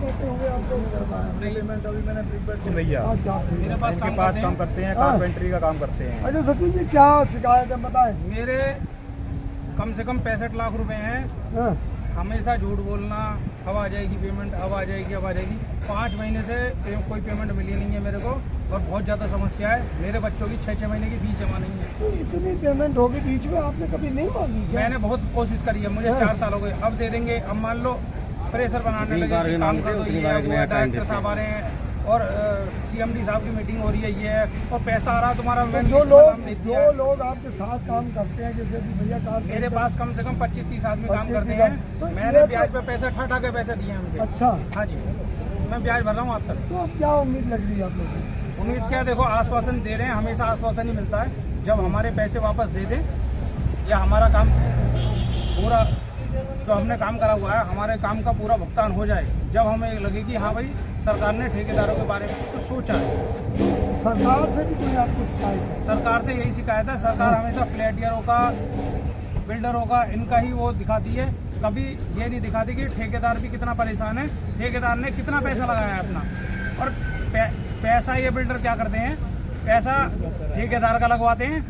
करते होंगे आपको पेमेंट अभी मैंने प्रीपेड भैया मेरे पास काम करते हैं, कारपेंटरी का काम करते हैं। अच्छा सचिन जी, क्या शिकायत है बताएं। मेरे कम से कम 65 लाख रुपए हैं। हमेशा झूठ बोलना, अब आ जाएगी पेमेंट, अब आ जाएगी, अब आ जाएगी। 5 महीने से कोई पेमेंट मिली नहीं है मेरे को और बहुत ज़्यादा समस्या है। मेरे बच्चों की 6-6 महीने की फीस जमा नहीं है। तो इतनी पेमेंट होगी बीच में, आपने कभी नहीं मांगी क्या? मैंने बहुत कोशिश करी है, मुझे 4 साल हो गए। अब दे देंगे, अब मान लो प्रेशर बनाने लगे कि काम कर दो, ये डायरेक्टर साहब आ रहे हैं और CMD साहब की मीटिंग हो रही है, ये है और पैसा आ रहा तुम्हारा। तो जो लोग आपके साथ काम करते हैं, जैसे कि भैया काम, मेरे पास कम से कम 25-30 आदमी काम करते हैं। तो मैंने ब्याज पे पैसा ठा के पैसे दिए हैं उनके। अच्छा, हाँ जी, मैं ब्याज भर रहा हूँ आज तक। तो अब क्या उम्मीद लग रही है आप लोगों को? उम्मीद क्या, देखो आश्वासन दे रहे हैं, हमेशा आश्वासन ही मिलता है। जब हमारे पैसे वापस दे दें या हमारा काम पूरा, जो हमने काम करा हुआ है, हमारे काम का पूरा भुगतान हो जाए, जब हमें लगे कि हाँ भाई सरकार ने ठेकेदारों के बारे में कुछ सोचा है। सरकार से भी कोई आपको शिकायत है? सरकार से यही शिकायत है, सरकार हमेशा फ्लैटियरों का, बिल्डरों का, इनका ही वो दिखाती है। कभी ये नहीं दिखाती कि ठेकेदार भी कितना परेशान है, ठेकेदार ने कितना पैसा लगाया है अपना। और पैसा ये बिल्डर क्या करते हैं, पैसा ठेकेदार का लगवाते हैं।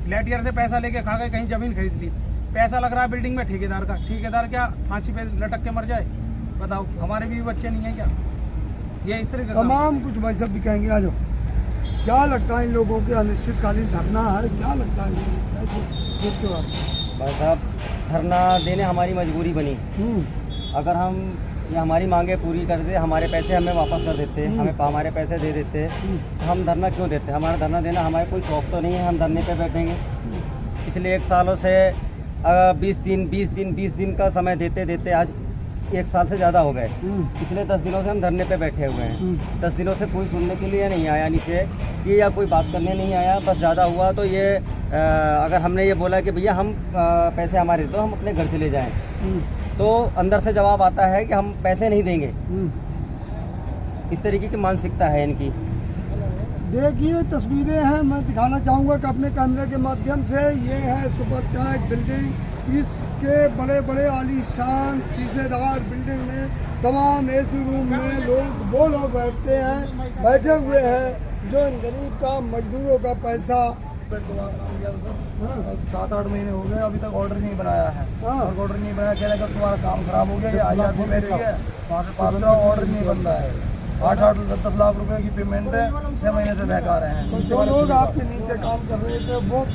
फ्लैटियर से पैसा लेके खा के कहीं जमीन खरीद ली, पैसा लग रहा है बिल्डिंग में ठेकेदार का। ठेकेदार क्या फांसी पे लटक के मर जाए? बताओ, हमारे भी बच्चे नहीं है क्या? ये इस तरह का तमाम कुछ भाई साहब भी कहेंगे। आ जाओ, क्या लगता है इन लोगों के अनिश्चितकालीन धरना है, क्या लगता है देखते हो आप? भाई साहब, धरना देने हमारी मजबूरी बनी। अगर हम ये हमारी मांगे पूरी कर दे, हमारे पैसे हमें वापस कर देते, हमें हमारे पैसे दे देते, तो हम धरना क्यों देते? हमारा धरना देना हमारे कोई शौक तो नहीं है, हम धरने पे बैठेंगे। पिछले 1 सालों से 20 दिन का समय देते देते आज 1 साल से ज़्यादा हो गए। पिछले 10 दिनों से हम धरने पे बैठे हुए हैं। 10 दिनों से कोई सुनने के लिए नहीं आया नीचे, ये या कोई बात करने नहीं आया। बस ज़्यादा हुआ तो ये अगर हमने ये बोला कि भैया हम पैसे हमारे दो, हम अपने घर चले जाएं, तो अंदर से जवाब आता है कि हम पैसे नहीं देंगे। इस तरीके की मानसिकता है इनकी। देखिए तस्वीरें हैं, मैं दिखाना चाहूँगा कि अपने कैमरे के माध्यम से, ये है सुपर टैग बिल्डिंग। इसके बड़े बड़े आलीशान शीशेदार बिल्डिंग में तमाम AC रूम में वो लोग बैठे हुए हैं जो इन गरीब का, मजदूरों का पैसा 7-8 महीने हो गए, अभी तक ऑर्डर नहीं बनाया है। और ऑर्डर नहीं बनाया, कह रहे हैं तुम्हारा काम खराब हो गया, ये आई आदमी बैठे है वहाँ से पास का ऑर्डर नहीं बन रहा है। 8-10 लाख रुपए की पेमेंट है, 6 महीने से बहका रहे हैं। तो जो लोग आपके नीचे काम कर रहे थे वो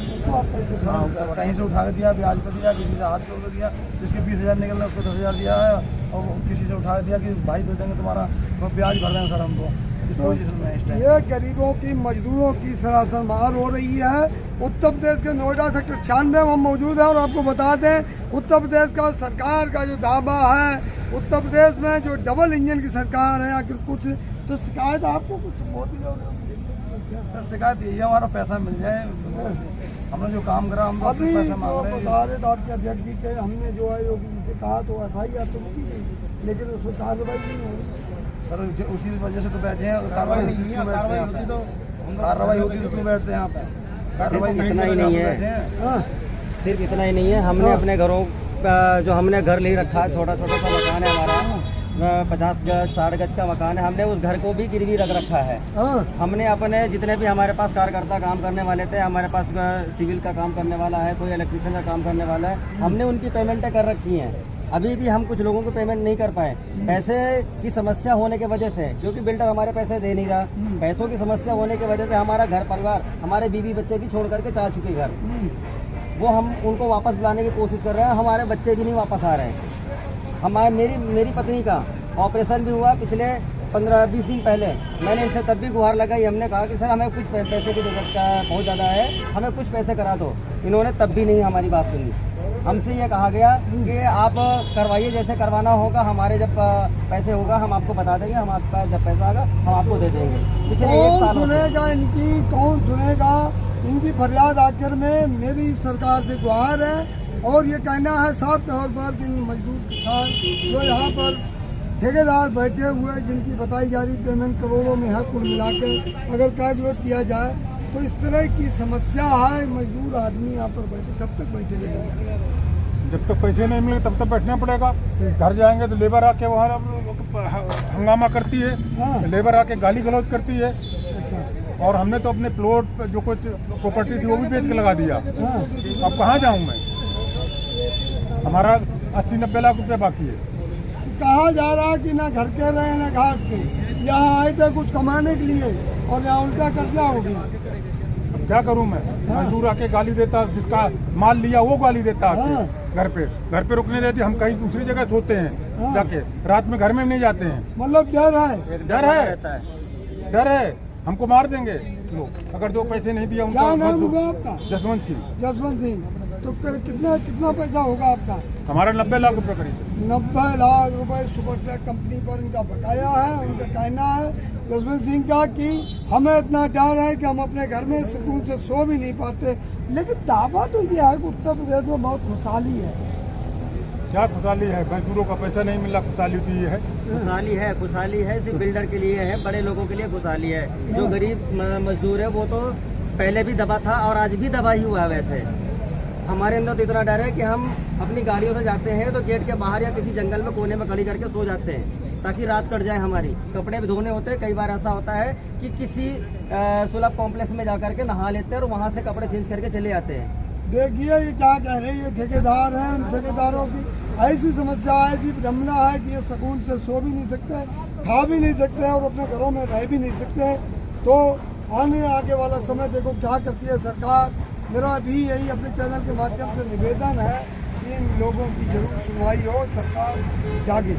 कहीं से उठा के दिया, ब्याज पर दिया, किसी से हाथ जोड़ दिया, जिसके 20,000 निकल रहा है उसको 10,000 दिया है, और किसी से उठा दिया कि भाई दे देंगे तुम्हारा, तो ब्याज भर देंगे सर हमको। तो ये गरीबों की, मजदूरों की सरासर मार हो रही है। उत्तर प्रदेश के नोएडा सेक्टर 96 में हम मौजूद हैं और आपको बता दें, उत्तर प्रदेश का सरकार का जो दावा है, उत्तर प्रदेश में जो डबल इंजन की सरकार है, आखिर कुछ तो शिकायत आपको कुछ मोदी और शिकायत यही है, हमारा पैसा मिल जाए। हमने जो काम करा हम अभी पैसा मांग रहे हैं। के अध्यक्ष जी के हमने जो है योगी जी से कहा तो FIR तो की गई, लेकिन उसमें कार्रवाई नहीं हो रही सर। उसी वजह से तो बैठे हैं, कार्रवाई होती तो क्यों बैठते हैं यहाँ पे? कार्रवाई इतना ही नहीं है, सिर्फ इतना ही नहीं है। हमने अपने घरों का, जो हमने घर ले रखा है, छोटा छोटा सा मकान है हमारा, 50 गज 60 गज का मकान है, हमने उस घर को भी गिरवी रख रखा है। हमने अपने जितने भी हमारे पास कार्यकर्ता काम करने वाले थे, हमारे पास सिविल का काम करने वाला है, कोई इलेक्ट्रिशियन का काम करने वाला है, हमने उनकी पेमेंटें कर रखी हैं। अभी भी हम कुछ लोगों को पेमेंट नहीं कर पाए, पैसे की समस्या होने की वजह से, क्योंकि बिल्डर हमारे पैसे दे नहीं रहा। पैसों की समस्या होने की वजह से हमारा घर परिवार, हमारे बीवी बच्चे भी छोड़ करके जा चुके घर, वो हम उनको वापस बुलाने की कोशिश कर रहे हैं। हमारे बच्चे भी नहीं वापस आ रहे हैं। मेरी पत्नी का ऑपरेशन भी हुआ पिछले 15-20 दिन पहले। मैंने इनसे तब भी गुहार लगाई, हमने कहा कि सर हमें कुछ पैसे की जरूरत का बहुत ज़्यादा है, हमें कुछ पैसे करा दो। इन्होंने तब भी नहीं हमारी बात सुनी। हमसे ये कहा गया कि आप करवाइए, जैसे करवाना होगा, हमारे जब पैसे होगा हम आपको बता देंगे, हम आपका जब पैसा आएगा हम आपको दे देंगे। पिछले 1 साल सुनेगा इनकी, कौन सुनेगा इनकी फरियाद? आखिर में मेरी सरकार से गुहार है और ये कहना है साफ तौर पर कि मजदूर किसान जो यहाँ पर ठेकेदार बैठे हुए, जिनकी बताई जा रही पेमेंट करोड़ों में है, कुल मिला के अगर कैलकुलेट किया जाए तो इस तरह की समस्या है। मजदूर आदमी यहाँ पर बैठे, कब तक बैठे रहेंगे? जब तक पैसे नहीं मिले तब तक बैठना पड़ेगा। घर जाएंगे तो लेबर आके वहाँ हंगामा करती है, हाँ। लेबर आके गाली गलौज करती है। अच्छा। और हमने तो अपने प्लॉट पे जो कुछ प्रॉपर्टी थी वो भी बेच के लगा दिया। हाँ। अब कहाँ जाऊँ मैं? हमारा 80-90 लाख रुपया बाकी है। कहा जा रहा है कि ना घर के रहे ना घाट के, यहाँ आए थे कुछ कमाने के लिए और यहाँ उल्टा कर्जा हो गया। अब क्या करूँ मैं? मजदूर आके गाली देता, जिसका माल लिया वो गाली देता आके। हाँ। घर पे रुकने देती, हम कहीं दूसरी जगह सोते हैं हाँ। जाके, रात में घर में नहीं जाते हैं। मतलब डर है। डर है, रहता है। डर है, हमको मार देंगे लोग अगर 2 पैसे नहीं दिया क्या उनको। नाम होगा आपका? जसवंत सिंह। जसवंत सिंह। तो कितना पैसा होगा आपका? हमारा 90 लाख रुपए करीब। 90 लाख रुपए सुपर ट्रक कंपनी पर इनका बकाया है। उनका कहना है जसवंत सिंह का कि हमें इतना डर है कि हम अपने घर में सुकून से सो भी नहीं पाते। लेकिन दावा तो ये है कि उत्तर प्रदेश में बहुत खुशहाली है। क्या खुशहाली है? मजदूरों का पैसा नहीं मिला, खुशहाली तो ये है। खुशहाली है सिर्फ बिल्डर के लिए है, बड़े लोगों के लिए खुशहाली है। जो गरीब मजदूर है वो तो पहले भी दबा था और आज भी दबा ही हुआ है। वैसे हमारे अंदर तो इतना डर है कि हम अपनी गाड़ियों से जाते हैं तो गेट के बाहर या किसी जंगल में कोने में खड़ी करके सो जाते हैं ताकि रात कट जाए हमारी। कपड़े भी धोने होते हैं, कई बार ऐसा होता है कि किसी सुलभ कॉम्प्लेक्स में जाकर के नहा लेते हैं और वहाँ से कपड़े चेंज करके चले आते हैं। देखिए ये क्या कह रहे हैं, ये ठेकेदार हैं। इन ठेकेदारों की ऐसी समस्या है जी, विडम्बना है कि ये सुकून से सो भी नहीं सकते, खा भी नहीं सकते और अपने घरों में रह भी नहीं सकते। तो आगे वाला समय देखो क्या करती है सरकार। मेरा भी यही अपने चैनल के माध्यम से निवेदन है कि इन लोगों की जरूर सुनवाई हो, सरकार जागे।